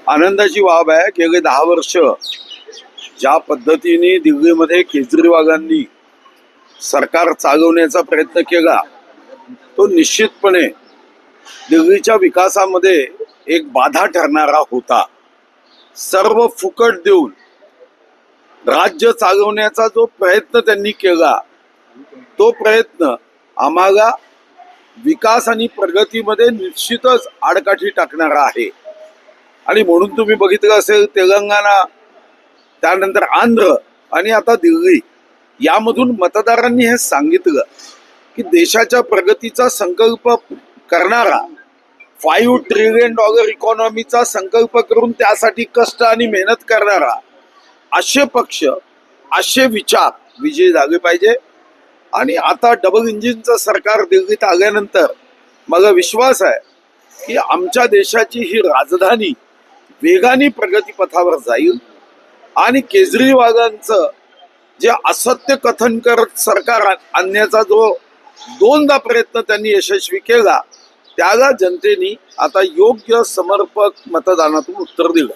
आनंदाची बाब आहे की गेले 10 वर्ष ज्या पद्धतीने दिल्लीमध्ये केजरीवालांनी सरकार चालवण्याचा प्रयत्न केला तो निश्चितपणे दिल्लीच्या विकासामध्ये एक बाधा ठरणारा होता। सर्व फुकट देऊन राज्य चालवण्याचा जो प्रयत्न त्यांनी केला तो प्रयत्न आम्हाला विकास आणि प्रगतीमध्ये निश्चितच आडकाठी टाकणारा आहे। आणि म्हणून तुम्ही बघितलं असेल तेलंगणा, त्यानंतर आंध्र आणि आता दिल्ली यामधून मतदारांनी हे सांगितलं की देशाच्या प्रगतीचा संकल्प करणारा $5 ट्रिलियन इकॉनॉमीचा संकल्प करून त्यासाठी कष्ट आणि मेहनत करणारा असे पक्ष, असे विचार विजयी झाले पाहिजे। आणि आता डबल इंजिनचं सरकार दिल्लीत आल्यानंतर मला विश्वास आहे की आमच्या देशाची ही राजधानी वेगाने प्रगतीपथावर जाईल आणि केजरीवालांचं जे असत्य कथन करत सरकार आणण्याचा जो दोनदा प्रयत्न त्यांनी यशस्वी केला त्याला जनतेने आता योग्य समर्पक मतदानातून उत्तर दिलं।